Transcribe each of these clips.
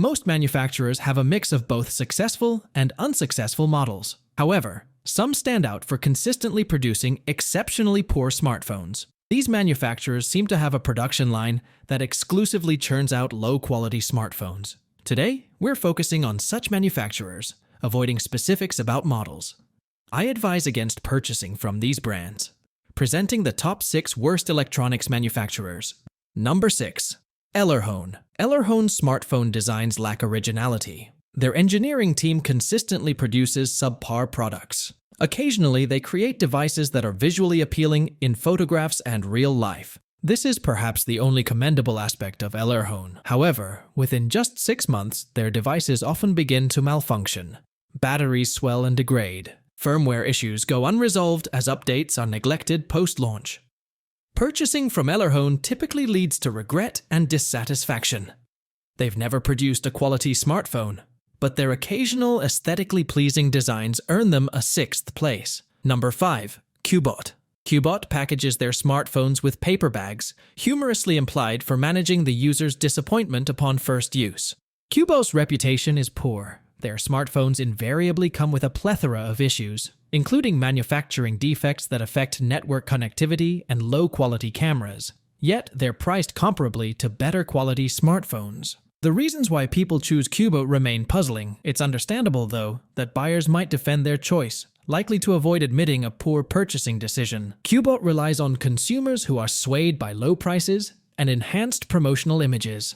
Most manufacturers have a mix of both successful and unsuccessful models. However, some stand out for consistently producing exceptionally poor smartphones. These manufacturers seem to have a production line that exclusively churns out low-quality smartphones. Today, we're focusing on such manufacturers, avoiding specifics about models. I advise against purchasing from these brands. Presenting the top 6 worst electronics manufacturers. Number 6. Erone. Erone's smartphone designs lack originality. Their engineering team consistently produces subpar products. Occasionally, they create devices that are visually appealing in photographs and real life. This is perhaps the only commendable aspect of Erone. However, within just 6 months, their devices often begin to malfunction. Batteries swell and degrade. Firmware issues go unresolved as updates are neglected post-launch. Purchasing from Erone typically leads to regret and dissatisfaction. They've never produced a quality smartphone, but their occasional aesthetically pleasing designs earn them a 6th place. Number 5. Cubo. Cubo packages their smartphones with paper bags, humorously implied for managing the user's disappointment upon first use. Cubo's reputation is poor. Their smartphones invariably come with a plethora of issues, including manufacturing defects that affect network connectivity and low-quality cameras. Yet, they're priced comparably to better-quality smartphones. The reasons why people choose Cubo remain puzzling. It's understandable, though, that buyers might defend their choice, likely to avoid admitting a poor purchasing decision. Cubo relies on consumers who are swayed by low prices and enhanced promotional images.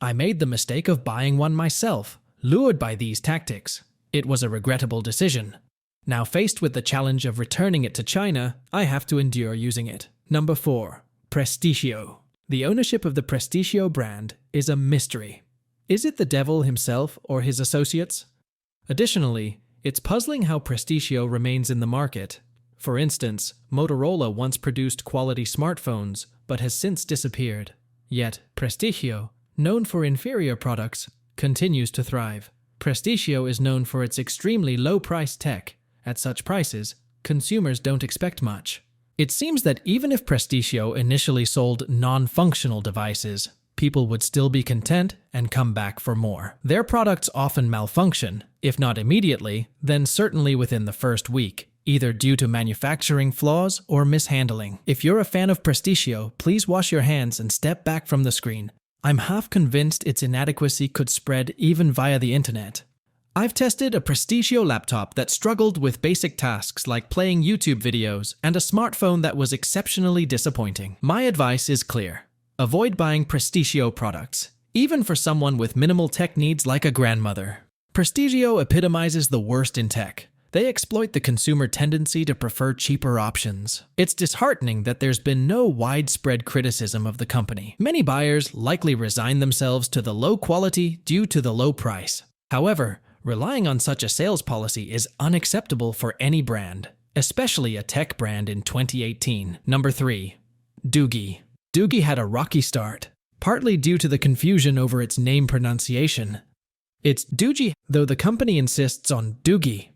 I made the mistake of buying one myself, lured by these tactics. It was a regrettable decision. Now faced with the challenge of returning it to China, I have to endure using it. Number 4. Prestigio. The ownership of the Prestigio brand is a mystery. Is it the devil himself or his associates? Additionally, it's puzzling how Prestigio remains in the market. For instance, Motorola once produced quality smartphones, but has since disappeared. Yet, Prestigio, known for inferior products, continues to thrive. Prestigio is known for its extremely low-priced tech. At such prices, consumers don't expect much. It seems that even if Prestigio initially sold non-functional devices, people would still be content and come back for more. Their products often malfunction, if not immediately, then certainly within the first week, either due to manufacturing flaws or mishandling. If you're a fan of Prestigio, please wash your hands and step back from the screen. I'm half convinced its inadequacy could spread even via the internet. I've tested a Prestigio laptop that struggled with basic tasks like playing YouTube videos and a smartphone that was exceptionally disappointing. My advice is clear. Avoid buying Prestigio products, even for someone with minimal tech needs like a grandmother. Prestigio epitomizes the worst in tech. They exploit the consumer tendency to prefer cheaper options. It's disheartening that there's been no widespread criticism of the company. Many buyers likely resign themselves to the low quality due to the low price. However, relying on such a sales policy is unacceptable for any brand, especially a tech brand in 2018. Number 3. Doogie. Doogie had a rocky start, partly due to the confusion over its name pronunciation. It's Doogie, though the company insists on Doogie.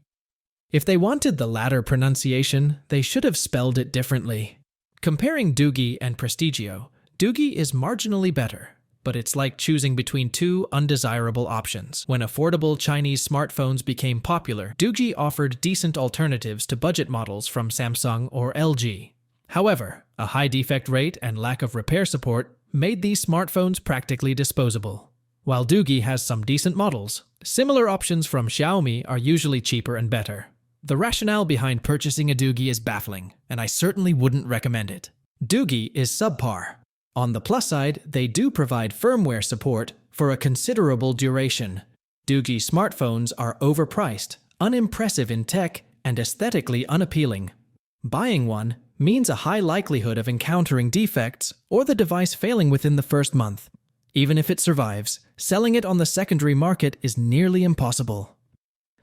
If they wanted the latter pronunciation, they should have spelled it differently. Comparing Doogie and Prestigio, Doogie is marginally better, but it's like choosing between two undesirable options. When affordable Chinese smartphones became popular, Doogie offered decent alternatives to budget models from Samsung or LG. However, a high defect rate and lack of repair support made these smartphones practically disposable. While Doogie has some decent models, similar options from Xiaomi are usually cheaper and better. The rationale behind purchasing a Doogie is baffling, and I certainly wouldn't recommend it. Doogie is subpar. On the plus side, they do provide firmware support for a considerable duration. Doogie smartphones are overpriced, unimpressive in tech, and aesthetically unappealing. Buying one means a high likelihood of encountering defects or the device failing within the first month. Even if it survives, selling it on the secondary market is nearly impossible.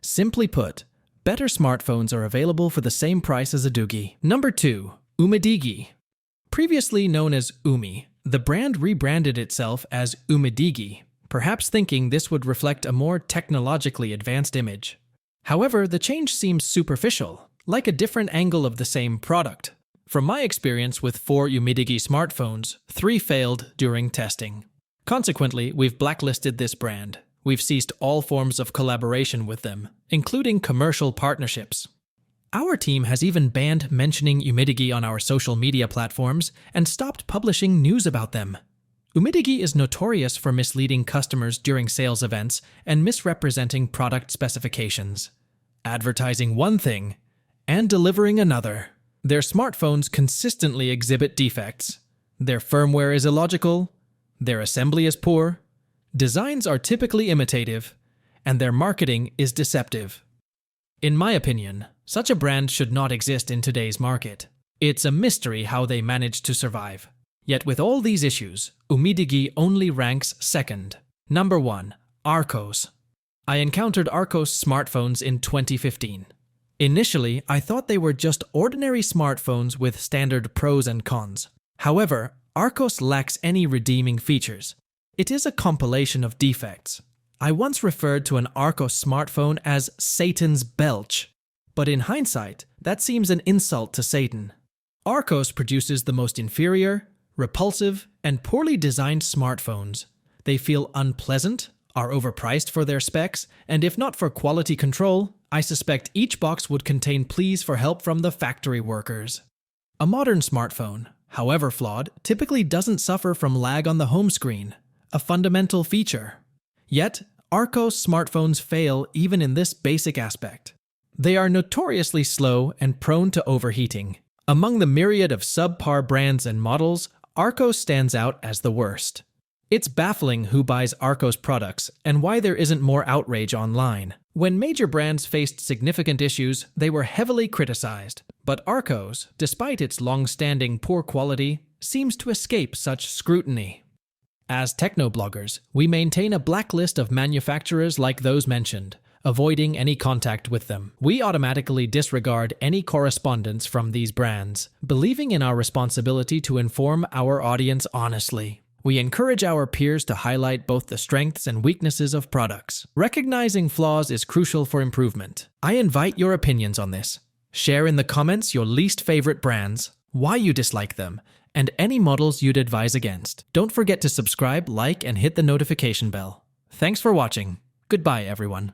Simply put, better smartphones are available for the same price as a Doogie. Number 2. Umidigi. Previously known as Umi, the brand rebranded itself as Umidigi, perhaps thinking this would reflect a more technologically advanced image. However, the change seems superficial, like a different angle of the same product. From my experience with 4 Umidigi smartphones, 3 failed during testing. Consequently, we've blacklisted this brand. We've ceased all forms of collaboration with them, including commercial partnerships. Our team has even banned mentioning Umidigi on our social media platforms and stopped publishing news about them. Umidigi is notorious for misleading customers during sales events and misrepresenting product specifications, advertising one thing and delivering another. Their smartphones consistently exhibit defects. Their firmware is illogical, their assembly is poor, designs are typically imitative, and their marketing is deceptive. In my opinion, such a brand should not exist in today's market. It's a mystery how they managed to survive. Yet with all these issues, Umidigi only ranks second. Number 1. Aros. I encountered Aros smartphones in 2015. Initially, I thought they were just ordinary smartphones with standard pros and cons. However, Aros lacks any redeeming features. It is a compilation of defects. I once referred to an Aros smartphone as Satan's belch, but in hindsight, that seems an insult to Satan. Aros produces the most inferior, repulsive, and poorly designed smartphones. They feel unpleasant, are overpriced for their specs, and if not for quality control, I suspect each box would contain pleas for help from the factory workers. A modern smartphone, however flawed, typically doesn't suffer from lag on the home screen, a fundamental feature. Yet, Aros smartphones fail even in this basic aspect. They are notoriously slow and prone to overheating. Among the myriad of subpar brands and models, Aros stands out as the worst. It's baffling who buys Aros products and why there isn't more outrage online. When major brands faced significant issues, they were heavily criticized. But Aros, despite its long-standing poor quality, seems to escape such scrutiny. As technobloggers, we maintain a blacklist of manufacturers like those mentioned, avoiding any contact with them. We automatically disregard any correspondence from these brands, believing in our responsibility to inform our audience honestly. We encourage our peers to highlight both the strengths and weaknesses of products. Recognizing flaws is crucial for improvement. I invite your opinions on this. Share in the comments your least favorite brands, why you dislike them, and any models you'd advise against. Don't forget to subscribe, like, and hit the notification bell. Thanks for watching. Goodbye, everyone.